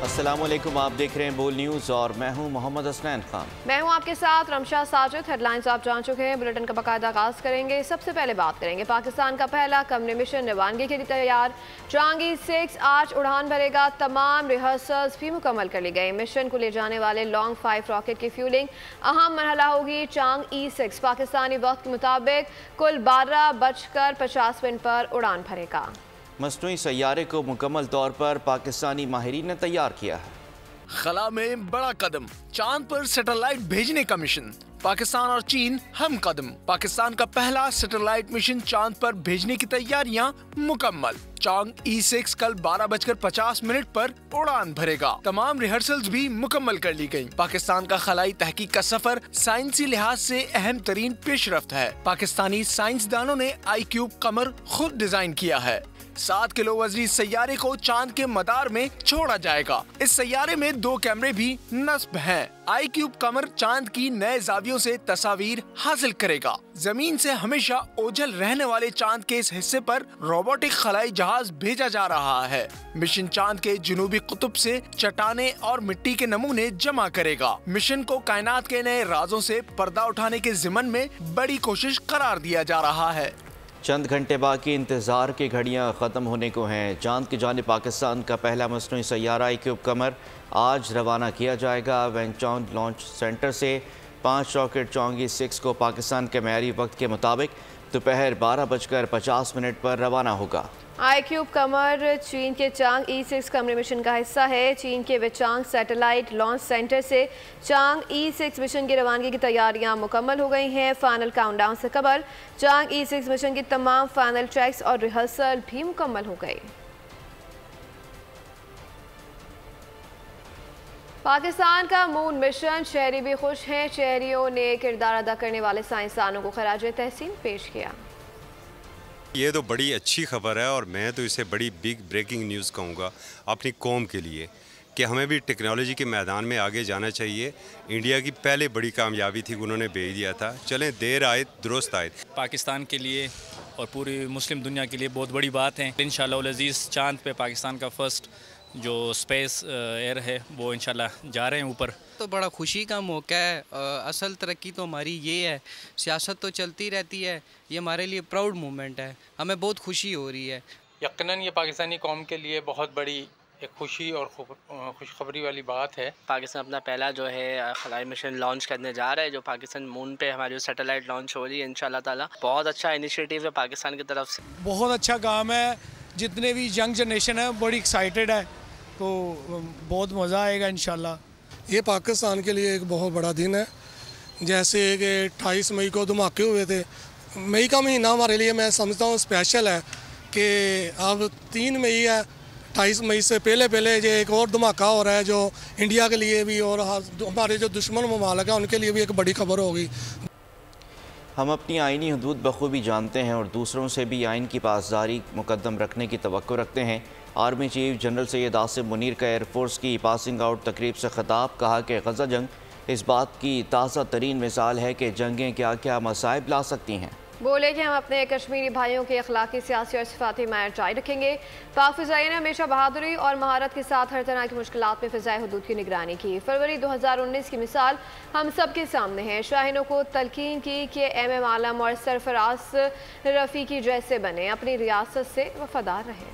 अस्सलामुअलैकुम, आप देख रहे हैं बोल न्यूज़ और मैं हूं मोहम्मद हसनैन खान। मैं हूं आपके साथ रमशा साजिद। हेडलाइंस आप जान चुके हैं, बुलेटिन का बाकायदा आगाज करेंगे। सबसे पहले बात करेंगे पाकिस्तान का पहला कमरे मिशन रवानगी के लिए तैयार। चांगी 6 आज उड़ान भरेगा। तमाम रिहर्सल्स भी मुकम्मल कर ली गई। मिशन को ले जाने वाले लॉन्ग 5 रॉकेट की फ्यूलिंग अहम मरहला होगी। चांग E6 पाकिस्तानी वक्त के मुताबिक कुल 12:50 पर उड़ान भरेगा। मसनूई सैयारे को मुकम्मल तौर पर पाकिस्तानी माहिरीन ने तैयार किया है। खला में बड़ा कदम, चांद पर सैटेलाइट भेजने का मिशन। पाकिस्तान और चीन हम कदम। पाकिस्तान का पहला सैटेलाइट मिशन चांद पर भेजने की तैयारियां मुकम्मल। चांग E6 कल 12:50 पर उड़ान भरेगा। तमाम रिहर्सल्स भी मुकम्मल कर ली गयी। पाकिस्तान का खलाई तहकीक का सफर साइंसी लिहाज से अहम तरीन पेशरफ्त है। पाकिस्तानी साइंसदानों ने iCube कमर खुद डिजाइन किया है। 7 किलो वजनी सैयारे को चांद के मदार में छोड़ा जाएगा। इस सैयारे में 2 कैमरे भी नस्ब हैं। iCube कमर चांद की नए जावियों से तस्वीर हासिल करेगा। जमीन से हमेशा ओझल रहने वाले चांद के इस हिस्से पर रोबोटिक खलाई जहाज भेजा जा रहा है। मिशन चांद के जुनूबी कुतुब से चट्टाने और मिट्टी के नमूने जमा करेगा। मिशन को कायनात के नए राजों से पर्दा उठाने के जिमन में बड़ी कोशिश करार दिया जा रहा है। चंद घंटे बाकी इंतज़ार की घड़ियां ख़त्म होने को हैं। चांद की जानिब पाकिस्तान का पहला मसनूई सैयारा iCube कमर आज रवाना किया जाएगा। वेंगचांग लॉन्च सेंटर से 5 रॉकेट चांगी 6 को पाकिस्तान के मेयारी वक्त के मुताबिक दोपहर 12:50 पर रवाना होगा। iCube कमर चीन के चांग E6 कमरे मिशन का हिस्सा है। चीन के वेचांग सैटेलाइट लॉन्च सेंटर से चांग E6 मिशन की रवानगी की तैयारियां मुकम्मल हो गई हैं। फाइनल काउंटडाउन से कबल चांग E6 मिशन की तमाम फाइनल चेक्स और रिहर्सल भी मुकम्मल हो गई। पाकिस्तान का मून मिशन, शहरी भी खुश हैं। शहरियों ने किरदार अदा करने वाले साइंसदानों को खराज तहसीन पेश किया। ये तो बड़ी अच्छी खबर है और मैं तो इसे बड़ी बिग ब्रेकिंग न्यूज़ कहूँगा अपनी कौम के लिए कि हमें भी टेक्नोलॉजी के मैदान में आगे जाना चाहिए। इंडिया की पहले बड़ी कामयाबी थी, उन्होंने भेज दिया था। चलें, देर आए दुरुस्त आए। पाकिस्तान के लिए और पूरी मुस्लिम दुनिया के लिए बहुत बड़ी बात है। इंशाअल्लाह अज़ीज़ चांद पे पाकिस्तान का फर्स्ट जो स्पेस एयर है वो इंशाल्लाह जा रहे हैं ऊपर। तो बड़ा खुशी का मौका है। असल तरक्की तो हमारी ये है, सियासत तो चलती रहती है, ये हमारे लिए प्राउड मोमेंट है, हमें बहुत खुशी हो रही है। यकीनन ये पाकिस्तानी कौम के लिए बहुत बड़ी एक खुशी और खुशखबरी वाली बात है। पाकिस्तान अपना पहला जो है खलाई मिशन लॉन्च करने जा रहा है, जो पाकिस्तान मून पे हमारी जो सैटेलाइट लॉन्च हो रही है इंशाल्लाह ताला। बहुत अच्छा इनिशिएटिव है पाकिस्तान की तरफ से। बहुत अच्छा काम है। जितने भी यंग जनरेशन है बड़ी एक्साइटेड है, तो बहुत मज़ा आएगा इंशाल्लाह। ये पाकिस्तान के लिए एक बहुत बड़ा दिन है। जैसे कि 28 मई को धमाके हुए थे, मई का महीना हमारे लिए मैं समझता हूँ स्पेशल है कि अब 3 मई है। 28 मई से पहले जो एक और धमाका हो रहा है जो इंडिया के लिए भी और हमारे जो दुश्मन ममालिक हैं उनके लिए भी एक बड़ी खबर होगी। हम अपनी आइनी हदूद बखूबी जानते हैं और दूसरों से भी आइन की पासदारी मुकद्दम रखने की तवक्को रखते हैं। Army chief general Syed Asim Munir का एयरफोर्स की पासिंग आउट तकरीब से खिताब। कहा कि गजा जंग इस बात की ताज़ा तरीन मिसाल है कि जंगें क्या क्या मसाइब ला सकती हैं। बोले कि हम अपने कश्मीरी भाइयों के अखलाकी, सियासी और सिफाती मैर जारी रखेंगे। पाक फ़िज़ाई ने हमेशा बहादुरी और महारत के साथ हर तरह की मुश्किलात में फ़िज़ाई हदूद की निगरानी की। फरवरी 2019 की मिसाल हम सब के सामने है। शाहीनों को तलकीन की कि MM आलम और सरफराज रफ़ीकी जैसे बने, अपनी रियासत से वफादार रहें।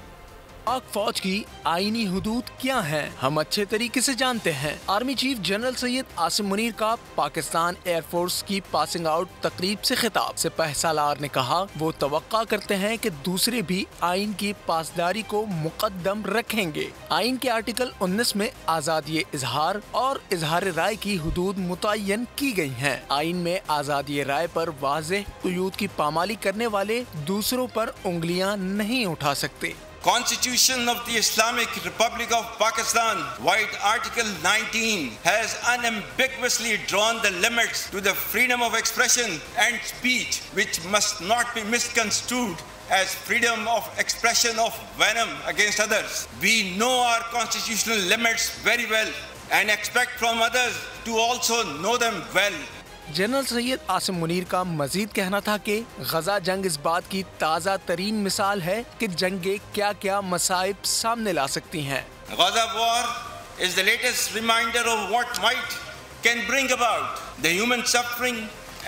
पाक फौज की आईनी हुदूद क्या हैं, हम अच्छे तरीके से जानते हैं। Army chief general Syed Asim Munir का पाकिस्तान एयरफोर्स की पासिंग आउट तकरीब से खिताब। सिपाही सालार ने कहा वो तवक्का करते हैं कि दूसरे भी आइन की पासदारी को मुकद्दम रखेंगे। आइन के आर्टिकल 19 में आज़ादी इजहार और इजहार राय की हुदूद मुतय्यन की गई हैं। आइन में आज़ादी राय पर वाज़ेह क़ुयूद की पामाली करने वाले दूसरों पर उंगलियां नहीं उठा सकते। Constitution of the Islamic Republic of Pakistan, White Article 19, has unambiguously drawn the limits to the freedom of expression and speech, which must not be misconstrued as freedom of expression of venom against others. We know our constitutional limits very well and expect from others to also know them well. General Syed Asim Munir का मजीद कहना था कि गजा जंग इस बात की ताज़ा तरीन मिसाल है कि जंगें क्या क्या मसाइब सामने ला सकती हैं। Gaza war is the latest reminder of what might can bring about the human suffering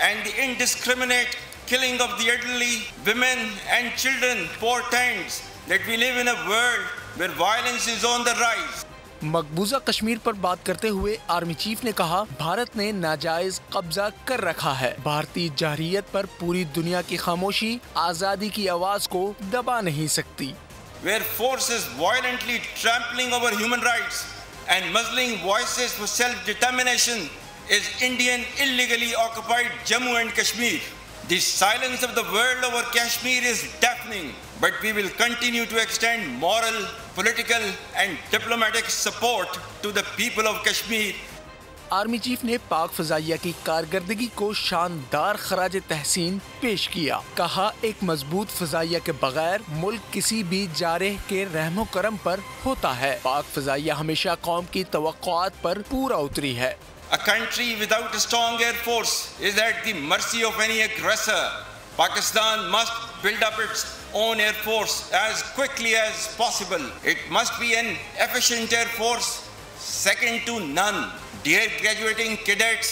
and the indiscriminate killing of the elderly, women and children portends that we live in a world where violence is on the rise. मकबूजा Kashmir पर बात करते हुए army chief ने कहा, भारत ने नाजायज कब्जा कर रखा है। भारतीय जारहियत पर पूरी दुनिया की खामोशी आजादी की आवाज को दबा नहीं सकती। Where forces violently trampling over human rights and muzzling voices for self-determination is Indian illegally occupied Jammu and Kashmir. The silence of the world over Kashmir is deafening, but we will continue to extend moral, political and diplomatic support to the people of Kashmir. Army chief ने पाक फजाइया की कारकर्दगी को शानदार खराज तहसीन पेश किया। कहा, एक मजबूत फजाइया के बगैर मुल्क किसी भी जारह के रहमो करम पर होता है। पाक फजाइया हमेशा कौम की तवक्कुआत पर पूरा उतरी है। A country without a strong air force is at the mercy of any aggressor. Pakistan must build up its own air force as quickly as possible. It must be an efficient air force, second to none. Dear graduating cadets,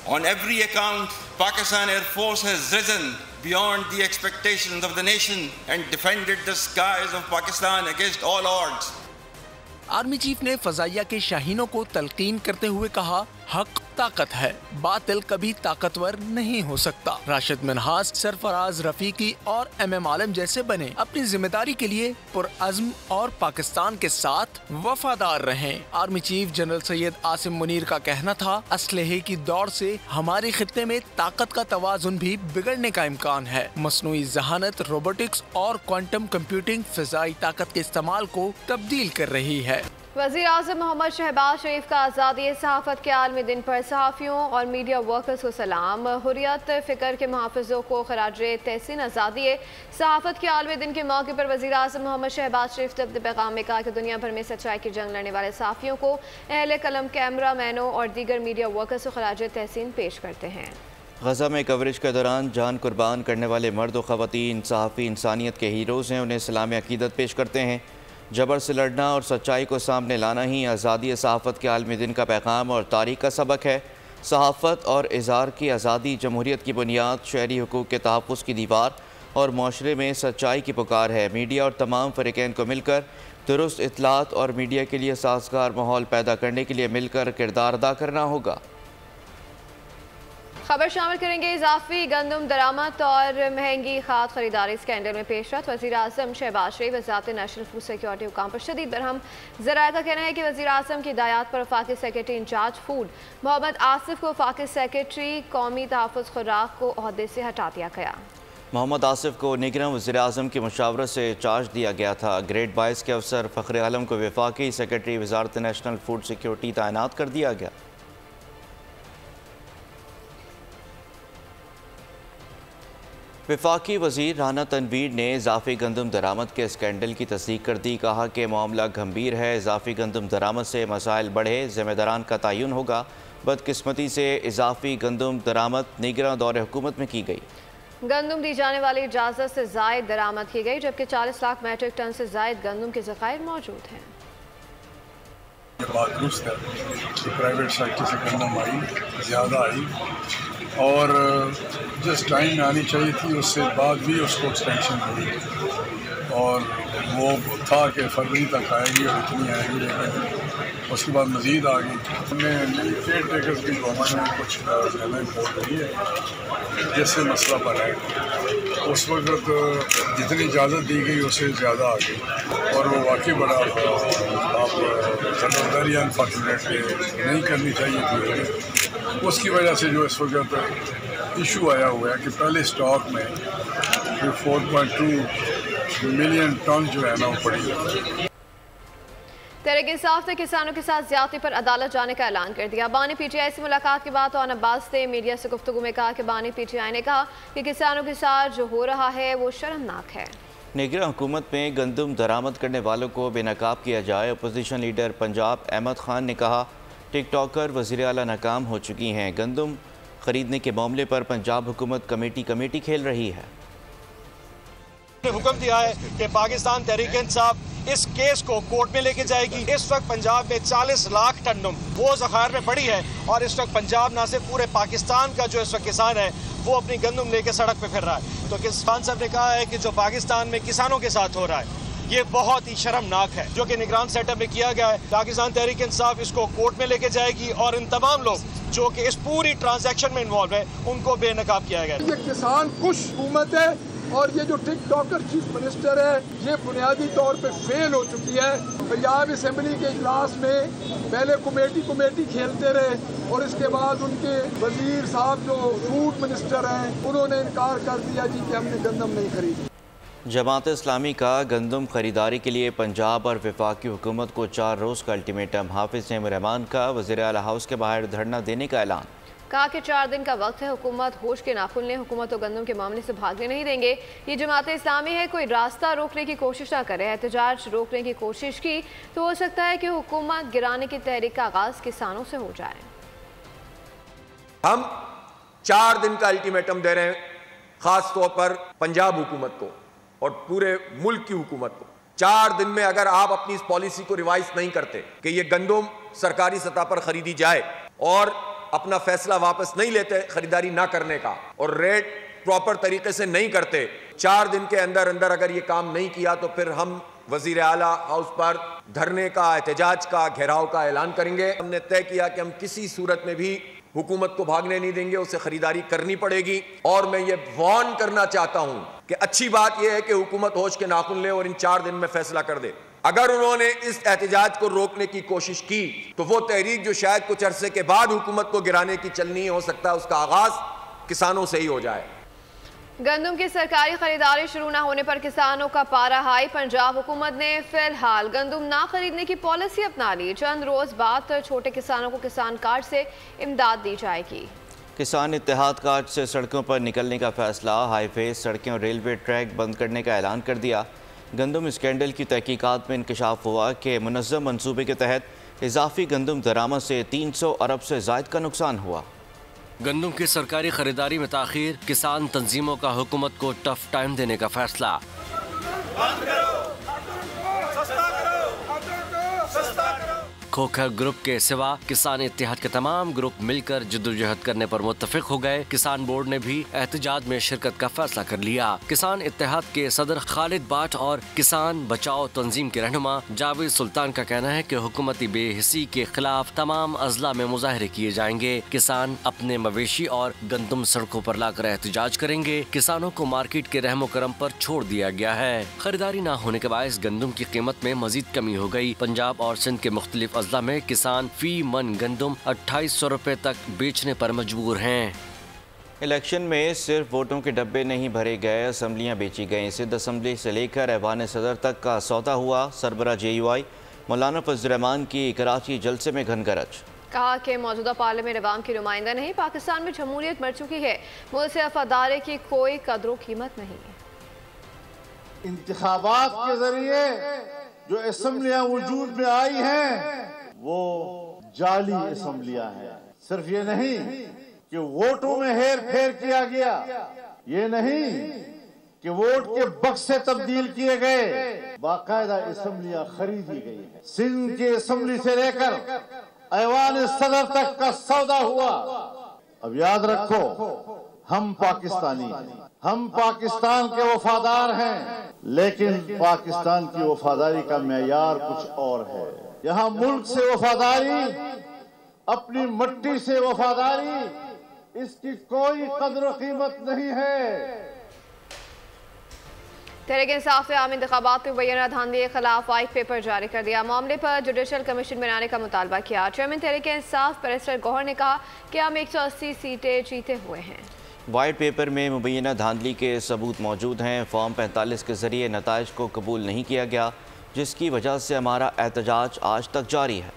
on every account, Pakistan Air Force has risen beyond the expectations of the nation and defended the skies of Pakistan against all odds. Army chief ने फजाइया के शाहीनों को तलकीन करते हुए कहा, हक ताकत है, बातिल कभी ताकतवर नहीं हो सकता। राशिद मिन्हास, सरफराज रफीकी और MM आलम जैसे बने, अपनी जिम्मेदारी के लिए पुरअज़्म और पाकिस्तान के साथ वफादार रहें। Army chief general Syed Asim Munir का कहना था, असलहे की दौड़ से हमारे खित्ते में ताकत का तवाज़ुन भी बिगड़ने का इम्कान है। मसनूई जहानत, रोबोटिक्स और क्वांटम कंप्यूटिंग फिजाई ताकत के इस्तेमाल को तब्दील कर रही है। वज़ीर आज़म मोहम्मद शहबाज शरीफ का आज़ादी सहाफ़त के आलमी दिन पर सहाफ़ियों और मीडिया वर्कर्स को सलाम। हुर्रियत फ़िक्र के मुहाफ़िज़ों को खराज तहसीन आज़ादी सहाफ़त के आलमी दिन के मौके पर वज़ीर आज़म मोहम्मद शहबाज शरीफ ने अपने पैगाम में कहा कि दुनिया भर में सच्चाई की जंग लड़ने वाले सहाफ़ियों को अहले कलम, कैमरा मैनों और दीगर मीडिया वर्कर्स को खराज तहसीन पेश करते हैं। गज़ा में कवरेज के दौरान जान कुर्बान करने वाले मर्द व ख़वातीन सहाफ़ी इंसानियत के हीरोज़ हैं, उन्हें इस्लामी अक़ीदत पेश करते हैं। जबर से लड़ना और सच्चाई को सामने लाना ही आज़ादी सहाफ़त के आलमी दिन का पैगाम और तारीख़ का सबक है। सहाफ़त और इज़हार की आज़ादी जमहूरियत की बुनियाद, शहरी हुकूक़ के तहफ़्फ़ुज़ की दीवार और माशरे में सच्चाई की पुकार है। मीडिया और तमाम फ़रीक़ैन को मिलकर दुरुस्त इत्तलात और मीडिया के लिए साज़गार माहौल पैदा करने के लिए मिलकर किरदार अदा करना होगा। खबर शामिल करेंगे इजाफी गंदम दरामद और महंगी खाद खरीदारी स्कैंडल में पेशरफ। वज़ीर आज़म शहबाज शरीफ वज़ारत नेशनल फूड सिक्योरिटी हुकाम पर शदीद बरहम। ज़राए का कहना है कि वज़ीर आज़म की हिदायत पर वफाकी secretary in charge food Mohammad Asif को वफाकी सेक्रेटरी कौमी तहफ़्फ़ुज़ खुराक को ओहदे से हटा दिया गया। मोहम्मद आसिफ को निगरान वज़ीर आज़म की मुशावरत से चार्ज दिया गया था। ग्रेड 22 के अफसर फ़ख्र आलम को वफाकी सेक्रेटरी वज़ारत नेशनल फूड सिक्योरिटी तैनात कर दिया गया। वफाकी वज़ीर राना तनवीर ने इजाफी गंदम दरामद के स्कैंडल की तस्दीक कर दी। कहा कि मामला गंभीर है, इजाफी गंदम दरामद से मसाइल बढ़े, ज़िम्मेदारान का तयन होगा। बदकिस्मती से इजाफी गंदम दरामद निगरान दौर हुकूमत में की गई। गंदम दी जाने वाली इजाज़त से ज़ायद दरामद की गई, जबकि 40 लाख मेट्रिक टन से ज़ायद गंदम के ज़खायर मौजूद हैं। बात दुरुस्त है कि प्राइवेट सेक्टर से गंदम आई, ज़्यादा आई और जिस टाइम में आनी चाहिए थी उससे बाद भी उसको एक्सटेंशन हुई और वो था कि फरवरी तक आएगी और इतनी आएगी, लेकिन उसके बाद मज़ीद आ गई। हमने केयर टेकर्स की गवर्नमेंट ने कुछ ज़्यादा इम्पोर्ट की है, जिससे मसला पर है। उस वक्त जितनी इजाज़त दी गई उससे ज़्यादा आ गई और वो वाकई बड़ा आप ज़िम्मेदारी अनफॉर्चुनेटली नहीं करनी चाहिए थी। उसकी वजह से जो इस वक्त इशू आया हुआ है कि पहले स्टॉक में 4.2 मिलियन टन जो है ना वो पड़ी है। तहरीक इंसाफ ने किसानों के साथ ज्यादती पर अदालत जाने का ऐलान कर दिया। बानी PTI से मुलाकात के बाद ओन अब्बास ने मीडिया से गुफ्तगू में कहा कि बानी PTI ने कहा कि किसानों के साथ जो हो रहा है वो शर्मनाक है। निगरान हुकूमत में गंदम दरामद करने वालों को बेनकाब किया जाए। अपोजिशन लीडर पंजाब अहमद खान ने कहा टिकटॉकर वज़ीर आला नाकाम हो चुकी हैं। गंदम खरीदने के मामले पर पंजाब हुकूमत कमेटी खेल रही है। हुक्म दिया है कि पाकिस्तान तहरीक इंसाफ इस केस को कोर्ट में लेके जाएगी। इस वक्त पंजाब में 40 लाख टन वो ज़खायर में पड़ी है और इस वक्त पंजाब ना सिर्फ पूरे पाकिस्तान का जो इस वक्त किसान है वो अपनी गंदम लेके सड़क पे फिर रहा है। तो किसान साहब ने कहा है कि जो पाकिस्तान में किसानों के साथ हो रहा है ये बहुत ही शर्मनाक है, जो कि निगरान सेटअप में किया गया है। पाकिस्तान तहरीक इंसाफ इसको कोर्ट में लेके जाएगी और इन तमाम लोग जो कि इस पूरी ट्रांजैक्शन में इन्वॉल्व है उनको बेनकाब किया गया। ये किसान खुश हुकूमत है और ये जो टिकटॉकर चीफ मिनिस्टर है ये बुनियादी तौर पे फेल हो चुकी है। पंजाब असेंबली के इजलास में पहले कमेटी खेलते रहे और इसके बाद उनके वजीर साहब जो फूड मिनिस्टर हैं उन्होंने इनकार कर दिया जी कि हमने गंदम नहीं खरीदी। जमात इस्लामी का गंदम खरीदारी के लिए पंजाब और वफाकी हुकूमत को 4 रोज़ का अल्टीमेटम। हाफिज नईम रहमान का वज़ीर आला हाउस के बाहर धरना देने का ऐलान। कहा कि 4 दिन का वक्त है, हुकूमत होश के नाखुन लें, हुकूमत तो गंदम के मामले से भागने नहीं देंगे। ये जमात इस्लामी है, कोई रास्ता रोकने की कोशिश ना करे। एहतजाज रोकने की कोशिश की तो हो सकता है कि हुकूमत गिराने की तहरीक का आगाज किसानों से हो जाए। हम 4 दिन का अल्टीमेटम दे रहे हैं, खास तौर पर पंजाब हुकूमत को और पूरे मुल्क की हुकूमत को। 4 दिन में अगर आप अपनी इस पॉलिसी को रिवाइज नहीं करते कि ये गंदम सरकारी सतह पर खरीदी जाए और अपना फैसला वापस नहीं लेते खरीदारी ना करने का और रेट प्रॉपर तरीके से नहीं करते, 4 दिन के अंदर अंदर अगर ये काम नहीं किया तो फिर हम वजीर आला हाउस पर धरने का, एहतजाज का, घेराव का ऐलान करेंगे। हमने तय किया कि हम किसी सूरत में भी हुकूमत को भागने नहीं देंगे, उसे खरीदारी करनी पड़ेगी। और मैं ये वार्न करना चाहता हूं कि अच्छी बात यह है कि हुकूमत होश के नाखुन ले और इन 4 दिन में फैसला कर दे। अगर उन्होंने इस एहतजाज को रोकने की कोशिश की तो वो तहरीक जो शायद कुछ अरसे के बाद हुकूमत को गिराने की चलनी हो सकता है, उसका आगाज किसानों से ही हो जाए। गंदम की सरकारी खरीदारी शुरू न होने पर किसानों का पारा हाई। पंजाब हुकूमत ने फिलहाल गंदम ना खरीदने की पॉलिसी अपना ली। चंद रोज बाद छोटे किसानों को किसान कार्ड से इमदाद दी जाएगी। किसान इत्तेहाद कार्ड से सड़कों पर निकलने का फैसला। हाईवे, सड़कें और रेलवे ट्रैक बंद करने का ऐलान कर दिया। गंदम स्कैंडल की तहकीकात में इंकशाफ हुआ कि मुनज़्ज़म मनसूबे के तहत इजाफी गंदम दरामद से 300 अरब से ज़ायद का नुकसान हुआ। गंदम की सरकारी खरीदारी में ताखीर, किसान तंजीमों का हुकूमत को टफ टाइम देने का फैसला। खोखर ग्रुप के सिवा किसान इत्तेहाद के तमाम ग्रुप मिलकर जद्दोजहद करने पर मुत्तफिक हो गए। किसान बोर्ड ने भी एहतजाज में शिरकत का फैसला कर लिया। किसान इत्तेहाद के सदर खालिद बाट और किसान बचाओ तंजीम के रहनुमा जावेद सुल्तान का कहना है कि हुकूमती बेहिसी के खिलाफ तमाम अजला में मुजाहरे किए जाएंगे। किसान अपने मवेशी और गंदम सड़कों पर लाकर एहतजाज करेंगे। किसानों को मार्केट के रहमो करम पर छोड़ दिया गया है। खरीदारी न होने के बायस गंदम की कीमत में मजीद कमी हो गई। पंजाब और सिंध के मुख्तलिफ अजला में किसान फी मन गंदम 2800 रुपए तक बेचने पर मजबूर हैं। इलेक्शन में सिर्फ वोटों के डब्बे नहीं भरे गए, असम्बलियाँ बेची गईं। सिंध असम्बली से लेकर ऐवान सदर तक का सौदा हुआ। सरबरा JUI मौलाना फजल रहमान की कराची जलसे में घनगरज। कहा कि मौजूदा पार्लियामेंट अवाम की नुमाइंदा नहीं, पाकिस्तान में जमहूरियत मर चुकी है, मुल्क से वफादारी की कोई कदर कीमत नहीं है। इंतखाबात के जरिए जो असम्बलियाँ वजूद में आई हैं वो जाली असम्बलियाँ हैं। सिर्फ ये नहीं कि वोटों में हेर फेर किया गया, ये नहीं कि वोट के बक्से तब्दील किए गए, बाकायदा असम्बलियाँ खरीदी गई है। सिंध की असम्बली से लेकर ऐवान सदर तक का सौदा हुआ। अब याद रखो, हम पाकिस्तानी हैं, हम पाकिस्तान के वफादार हैं, लेकिन पाकिस्तान की वफादारी का मेयार कुछ और है। यहाँ मुल्क से वफादारी, अपनी मिट्टी से वफादारी, इसकी कोई कदर कीमत नहीं है। तहरीक इंसाफ ने आम इंतखाबात में मुबैना धांधली के खिलाफ वाइट पेपर जारी कर दिया। मामले पर जुडिशल कमीशन बनाने का मुतालबा किया। चेयरमैन तहरीक इंसाफ बैरिस्टर गौहर ने कहा कि हम 180 सीटें जीते हुए हैं। वाइट पेपर में मुबैना धांधली के सबूत मौजूद हैं। फॉर्म 45 के जरिए नताइज को कबूल नहीं किया गया, जिसकी वजह से हमारा एहतजाज आज तक जारी है।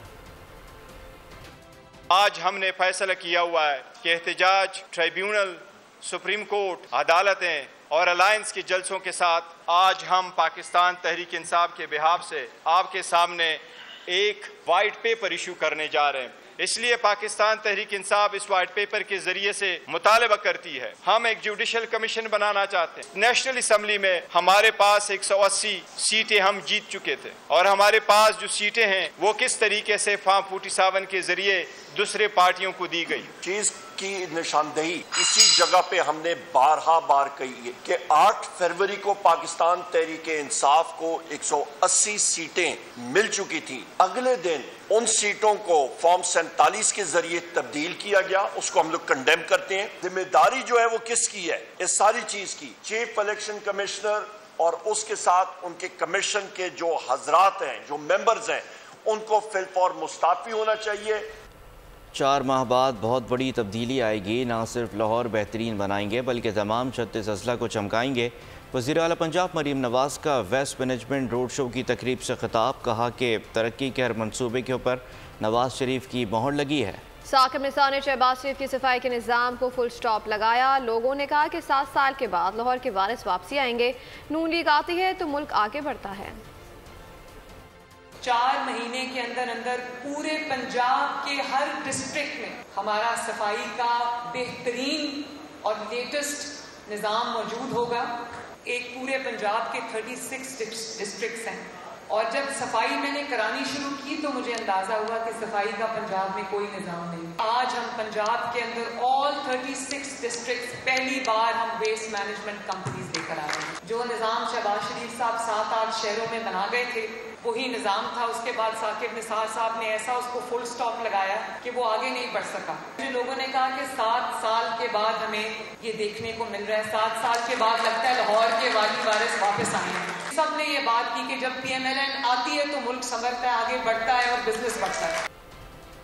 आज हमने फैसला किया हुआ है कि एहतजाज ट्राइब्यूनल, सुप्रीम कोर्ट, अदालतें और अलायंस के जलसों के साथ आज हम पाकिस्तान तहरीक इंसाफ के बिहाफ से आपके सामने एक वाइट पेपर इशू करने जा रहे हैं। इसलिए पाकिस्तान तहरीक इंसाफ इस वाइट पेपर के जरिए से मुतालबा करती है, हम एक जुडिशल कमीशन बनाना चाहते हैं। नेशनल असम्बली में हमारे पास 180 सीटें हम जीत चुके थे और हमारे पास जो सीटें हैं वो किस तरीके से फॉर्म 47 के जरिए दूसरे पार्टियों को दी गई। चीज की निशानदेही इसी जगह पे हमने बार कही है कि 8 फरवरी को पाकिस्तान तहरीक इंसाफ को 180 सीटें मिल चुकी थी। अगले दिन उन सीटों को फॉर्म 47 के जरिए तब्दील किया गया, उसको हम लोग कंडेम करते हैं। जिम्मेदारी जो है वो किसकी है इस सारी चीज की? चीफ इलेक्शन कमिश्नर और उसके साथ उनके कमीशन के जो हजरात हैं, जो मेंबर्स हैं, उनको फिलफौर मुस्ताफी होना चाहिए। 4 माह बाद बहुत बड़ी तब्दीली आएगी, ना सिर्फ लाहौर बेहतरीन बनाएंगे बल्कि तमाम 36 अजला को चमकाएंगे। वज़ीर आला पंजाब मरीम नवाज़ का वेस्ट मैनेजमेंट रोड शो की तकरीब से खिताब, कहा कि तरक्की के हर मनसूबे के ऊपर नवाज शरीफ की मोहर लगी है। साकिब निसार ने शहबाज शरीफ की सफाई के निज़ाम को फुल स्टॉप लगाया। लोगों ने कहा कि 7 साल के बाद लाहौर के वारिस वापसी आएंगे, नून लीग आती है तो मुल्क आगे बढ़ता है। 4 महीने के अंदर अंदर पूरे पंजाब के हर डिस्ट्रिक्ट में हमारा सफाई का बेहतरीन और लेटेस्ट निज़ाम मौजूद होगा। एक पूरे पंजाब के 36 डिस्ट्रिक्ट्स हैं और जब सफाई मैंने करानी शुरू की तो मुझे अंदाज़ा हुआ कि सफाई का पंजाब में कोई निज़ाम नहीं। आज हम पंजाब के अंदर ऑल 36 डिस्ट्रिक्ट्स पहली बार हम वेस्ट मैनेजमेंट कंपनीज लेकर आ रहे हैं। जो निज़ाम शहबाज शरीफ साहब 7-8 शहरों में बना गए थे वही निज़ाम था। उसके बाद साकिब निसार साहब ने ऐसा उसको फुल स्टॉप लगाया कि वो आगे नहीं बढ़ सका। जो लोगों ने कहा कि 7 साल के बाद हमें ये देखने को मिल रहा है, 7 साल के बाद लगता है लाहौर के वाली वारिस वापस आए हैं। सब ने ये बात की कि जब PMLN आती है तो मुल्क संभलता है, आगे बढ़ता है और बिजनेस बढ़ता है।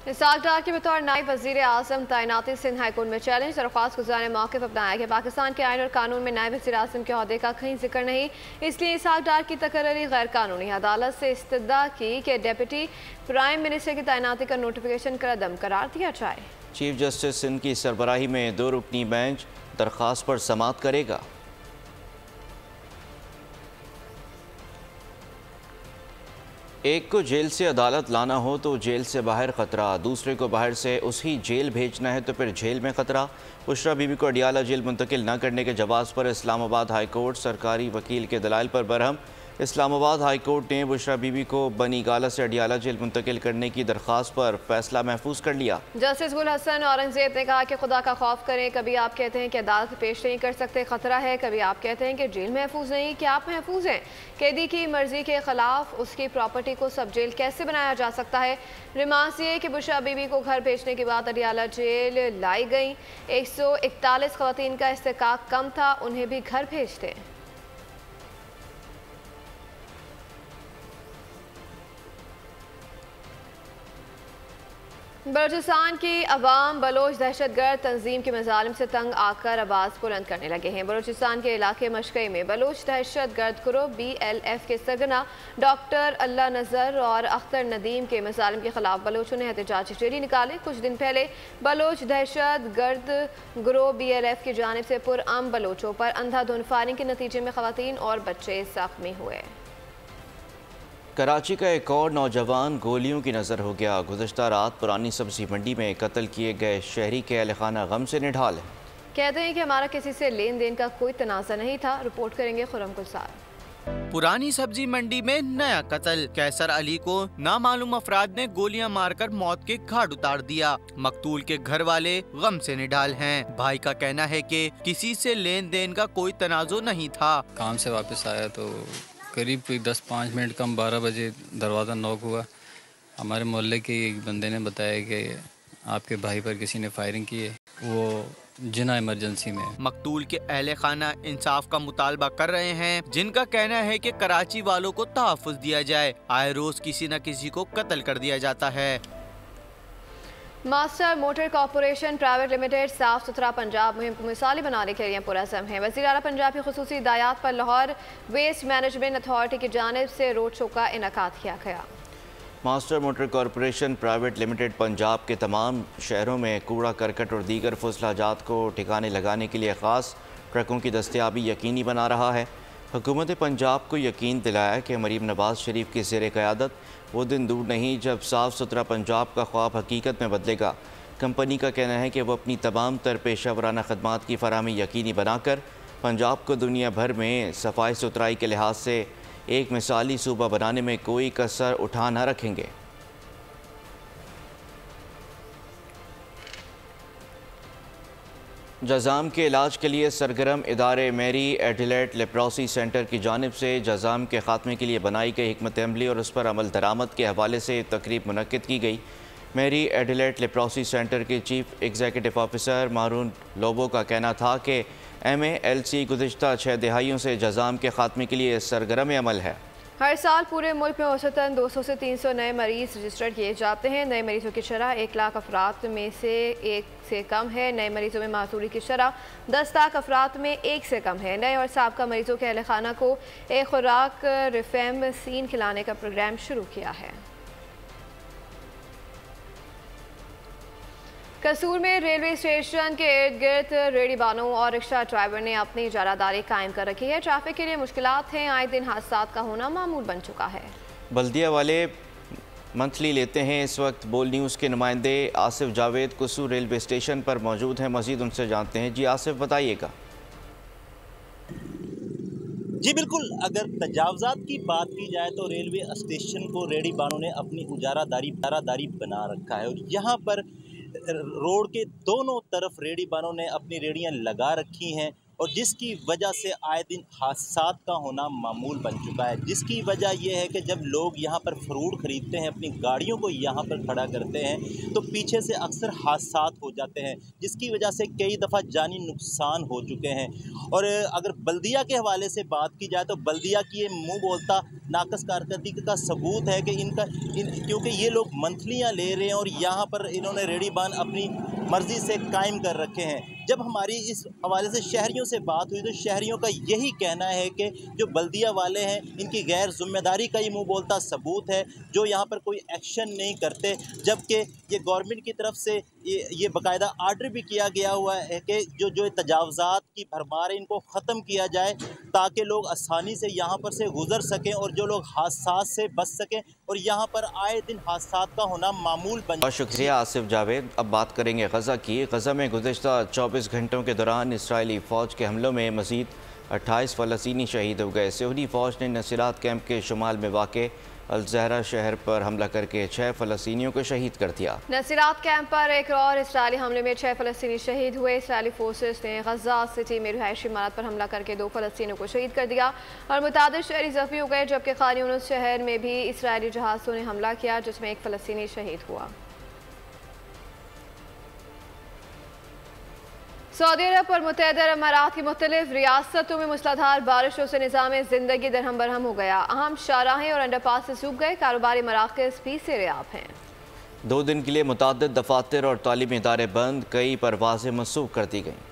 इसाक डार के बतौर नायब वज़ीर आज़म तैनाती सिंध हाईकोर्ट में चैलेंज। दरख्वास्त गुज़ार ने मौक़िफ़ अपनाया कि पाकिस्तान के आइन और कानून में नायब वज़ीर आज़म के अहदे का कहीं जिक्र नहीं, इसलिए इसाक डार की तकर्री गैर कानूनी। अदालत से इस्तदा की कि डिप्टी प्राइम मिनिस्टर की तैनाती का नोटिफिकेशन कर अदम करार दिया जाए। चीफ जस्टिस सिंध की सरबराही में 2 रुकनी बेंच दरख्वास्त पर समाअत करेगा। एक को जेल से अदालत लाना हो तो जेल से बाहर ख़तरा, दूसरे को बाहर से उसी जेल भेजना है तो फिर जेल में ख़तरा। बुशरा बीबी को अडियाला जेल मुंतकिल न करने के जवाब पर इस्लामाबाद हाई कोर्ट सरकारी वकील के दलाइल पर बरहम। इस्लामाबाद हाई कोर्ट ने बुशरा बीबी को बनी गाला से अडियाला जेल मुंतकिल करने की दरख्वास्त पर फैसला महफूज कर लिया। जस्टिस गुल हसन औरंगजेब ने कहा कि खुदा का खौफ करें, कभी आप कहते हैं कि अदालत पेश नहीं कर सकते खतरा है, कभी आप कहते हैं कि जेल महफूज नहीं, कि आप महफूज हैं। कैदी की मर्जी के खिलाफ उसकी प्रॉपर्टी को सब जेल कैसे बनाया जा सकता है? रिमांस ये कि बुशरा बीबी को घर भेजने के बाद अडियाला जेल लाई गई। 141 खवातीन का इस्तेकाक कम था, उन्हें भी घर भेजते। बलूचिस्तान की अवाम बलोच दहशतगर्द तंजीम के मजालिम से तंग आकर आवाज़ बुलंद करने लगे हैं। बलूचिस्तान के इलाके मशकई में बलोच दहशतगर्द ग्रुप BLF के सरगना डॉक्टर अल्लाह नज़र और अख्तर नदीम के मजालिम के खिलाफ बलोचों ने एहतजाजी रैली निकाले। कुछ दिन पहले बलोच दहशतगर्द ग्रुप BLF की जानिब से पुरअम बलोचों पर अंधाधुंध फायरिंग के नतीजे में खवातीन और बच्चे जख्मी हुए। कराची का एक और नौजवान गोलियों की नज़र हो गया। गुज़श्ता रात पुरानी सब्जी मंडी में कत्ल किए गए शहरी के अहलखाना गम से निढाल है। कहते हैं कि हमारा किसी से लेन देन का कोई तनाज़ा नहीं था। रिपोर्ट करेंगे खुरम गुलजार। पुरानी सब्जी मंडी में नया कत्ल। कैसर अली को नामालूम अफराद ने गोलियां मारकर मौत के घाट उतार दिया। मकतूल के घर वाले गम से निढाल हैं। भाई का कहना है कि किसी से लेन देन का कोई तनाज़ो नहीं था। काम से वापस आया तो करीब कोई 10-5 मिनट कम 12 बजे दरवाज़ा नॉक हुआ। हमारे मोहल्ले के एक बंदे ने बताया कि आपके भाई पर किसी ने फायरिंग की है, वो जिना इमरजेंसी में। मकतूल के अहले खाना इंसाफ का मुतालबा कर रहे हैं, जिनका कहना है कि कराची वालों को तहफ़्फ़ुज़ दिया जाए। आए रोज किसी न किसी को कत्ल कर दिया जाता है। Master motor corporation private limited साफ सुथरा पंजाब मुहिम को मिसाली बनाने के लिए पुरअज़्म है। वज़ीर आला पंजाब की खुसूसी हिदायत पर लाहौर वेस्ट मैनेजमेंट अथॉरिटी की जानिब से रोड शो का इनेकाद किया गया। Master motor corporation private limited Punjab के तमाम शहरों में कूड़ा करकट और दीगर फजलाजात को ठिकाने लगाने के लिए ख़ास ट्रकों की दस्तयाबी यकीनी बना रहा है। हुकूमत पंजाब को यकीन दिलाया कि मरीम नवाज शरीफ की ज़ेर क़यादत वो दिन दूर नहीं जब साफ़ सुथरा पंजाब का ख्वाब हकीकत में बदलेगा। कंपनी का कहना है कि वह अपनी तमाम तर पेशा वराना खदमात की फराहमी यकीनी बनाकर पंजाब को दुनिया भर में सफाई सुथराई के लिहाज से एक मिसाली सूबा बनाने में कोई कसर उठा न रखेंगे। जज़ाम के इलाज के लिए सरगर्म इदारे मैरी एडिलेड लेप्रोसी सेंटर की जानिब से जज़ाम के ख़ात्मे के लिए बनाई गई हिकमत अमली और उस पर अमल दरामद के हवाले से तकरीब मुनक्किद की गई। मैरी एडिलेड लेप्रोसी सेंटर के चीफ एग्जीक्यूटिव ऑफिसर मारून लोबो का कहना था कि MALC गुज़िश्ता 6 दहाइयों से जज़ाम के ख़ात्मे के लिए सरगर्म अमल है। हर साल पूरे मुल्क में औसतन 200 से 300 नए मरीज़ रजिस्टर्ड किए जाते हैं। नए मरीजों की शरह 1 लाख अफराद में से 1 से कम है। नए मरीजों में मासूरी की शरह 10 लाख अफराद में 1 से कम है। नए और साबका मरीजों के अहल खाना को एक खुराक रिफेम्सिन खिलाने का प्रोग्राम शुरू किया है। कसूर में रेलवे स्टेशन के इर्द गिर्द रेडी बानों और रिक्शा ड्राइवर ने अपनी इजारादारी कायम कर रखी है। ट्रैफिक के लिए मुश्किलात हैं, आए दिन हादसा का होना मामूल बन चुका है। बल्दिया वाले मंथली लेते हैं। इस वक्त बोल न्यूज़ के नुमाइंदे आसिफ जावेद कसूर रेलवे स्टेशन पर मौजूद हैं। मजीद उनसे जानते हैं। जी आसिफ, बताइएगा। जी बिल्कुल, अगर तजावज़ात की बात की जाए तो रेलवे स्टेशन को रेडी बानों ने अपनी इजारादारी बना रखा है और यहाँ पर रोड के दोनों तरफ रेडी बानों ने अपनी रेडियां लगा रखी हैं और जिसकी वजह से आए दिन हादसात का होना मामूल बन चुका है। जिसकी वजह यह है कि जब लोग यहाँ पर फ्रूट ख़रीदते हैं, अपनी गाड़ियों को यहाँ पर खड़ा करते हैं तो पीछे से अक्सर हादसात हो जाते हैं, जिसकी वजह से कई दफ़ा जानी नुकसान हो चुके हैं। और अगर बल्दिया के हवाले से बात की जाए तो बल्दिया की ये मुँह बोलता नाकस कारकर्दगी का सबूत है कि क्योंकि ये लोग मंथलियाँ ले रहे हैं और यहाँ पर इन्होंने रेडी बान अपनी मर्ज़ी से कायम कर रखे हैं। जब हमारी इस हवाले से शहरियों से बात हुई तो शहरियों का यही कहना है कि जो बल्दिया वाले हैं इनकी गैर जिम्मेदारी का ये मुँह बोलता सबूत है, जो यहाँ पर कोई एक्शन नहीं करते, जबकि ये गवर्नमेंट की तरफ से ये बाकायदा आर्डर भी किया गया हुआ है कि जो तजावज़ात की भरमार है इनको ख़त्म किया जाए ताकि लोग आसानी से यहाँ पर से गुजर सकें और जो लोग हादसात से बच सकें और यहाँ पर आए दिन हादसात का होना मामूल बन। बहुत शुक्रिया आसिफ जावेद। अब बात करेंगे गज़ा की। गज़ा में गुज़िश्ता 24 घंटों के दौरान इसराइली फ़ौज के हमलों में मज़ीद 28 फ़लस्तीनी शहीद हो गए। सऊदी फ़ौज ने नसीरात कैंप के शुमाल में वाक़े अल-ज़हरा शहर पर हमला करके 6 फ़लस्तीनियों को शहीद कर दिया। नसीरात कैंप पर एक और इसराइली हमले में 6 फ़लस्तीनी शहीद हुए। इसराइली फोर्सेस ने गज़ा सिटी में रिहायशी इमारत पर हमला करके 2 फ़लस्तीनियों को शहीद कर दिया और मुतादिद शहरी ज़ख्मी हो गए, जबकि खान यूनिस शहर में भी इसराइली जहाज़ों ने हमला किया जिसमें 1 फ़लस्तीनी शहीद हुआ। सऊदी अरब और मुत्तहिदा अरब अमारात की मुख्तलिफ रियासतों में मूसलाधार बारिशों से निज़ाम ज़िंदगी दरहम बरहम हो गया। अहम शाहराहें और अंडरपास से सूख गए। कारोबारी मराकज़ भी सेरेआब हैं। 2 दिन के लिए मुताद्दिद दफातर और तालीमी इदारे बंद, कई परवाजें मनसूख कर दी गईं।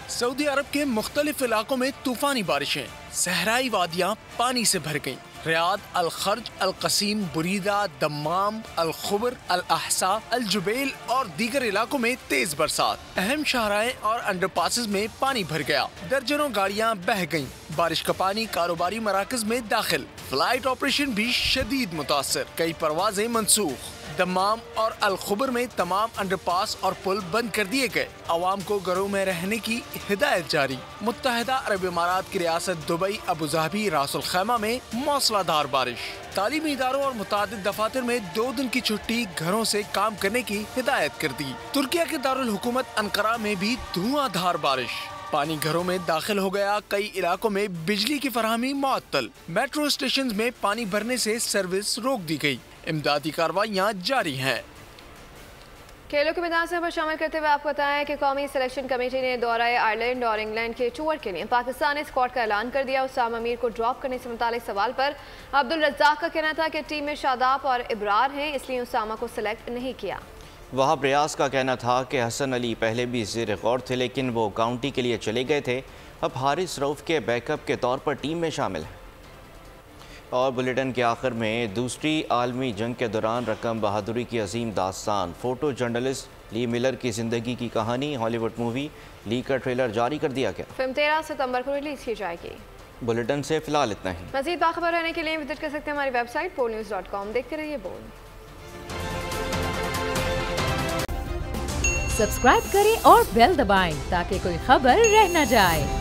सऊदी अरब के मुख्तलिफ इलाकों में तूफानी बारिशें, सहराई वादियाँ पानी से भर गईं। रियाद, अल खर्ज, अल कसीम, बुरीदा, दम्माम, अल खुबर, अल अहसा, अल जुबैल और दीगर इलाकों में तेज बरसात। अहम शाहराएं और अंडरपासेस में पानी भर गया। दर्जनों गाड़ियां बह गईं। बारिश का पानी कारोबारी मराकज में दाखिल। फ्लाइट ऑपरेशन भी शदीद मुतासर, कई परवाजें मनसूख। दम्माम और अल खुबर में तमाम अंडरपास और पुल बंद कर दिए गए। आवाम को घरों में रहने की हिदायत जारी। मुत्तहिदा अरब अमारात की रियासत दुबई, अबू धाबी, रासुल खैमा में मौसलाधार बारिश। तालीमी इदारों और मुतादिद दफातर में 2 दिन की छुट्टी, घरों से काम करने की हिदायत कर दी। तुर्किया के दारुल हुकूमत अंकारा में भी धुआंधार बारिश। पानी घरों में दाखिल हो गया। कई इलाकों में बिजली की फराहमी मुअत्तल। मेट्रो स्टेशन में पानी भरने से सर्विस रोक दी गई। इमदादी कार्रवाइयाँ जारी हैं। खेलों के मैदान से शामिल करते हुए आपको बताएं कि कौमी सिलेक्शन कमेटी ने दौरा आयरलैंड और इंग्लैंड के टूर के लिए पाकिस्तानी स्क्वाड का ऐलान कर दिया। उसामा अमीर को ड्रॉप करने से मुतालिक सवाल पर अब्दुल रज़्ज़ाक का कहना था कि टीम में शादाब और इब्रार हैं, इसलिए उसामा को सिलेक्ट नहीं किया। वहाब रियाज का कहना था कि हसन अली पहले भी ज़ेर गौर थे, लेकिन वो काउंटी के लिए चले गए थे, अब हारिस रऊफ के बैकअप के तौर पर टीम में शामिल है। और बुलेटिन के आखिर में दूसरी आलमी जंग के दौरान रकम बहादुरी की अजीम दास्तान, फ़ोटो जर्नलिस्ट ली मिलर की ज़िंदगी की कहानी, हॉलीवुड मूवी ली का ट्रेलर जारी कर दिया गया। फिल्म 13 सितंबर को रिलीज़ की जाएगी। बुलेटिन से फिलहाल इतना ही। मज़ीद बाखबर रहने के लिए विजिट कर सकते हैं हमारी वेबसाइट polnews.com। देखते रहिए बोल। सब्सक्राइब करें और बेल दबाएं ताकि कोई खबर रह न जाए।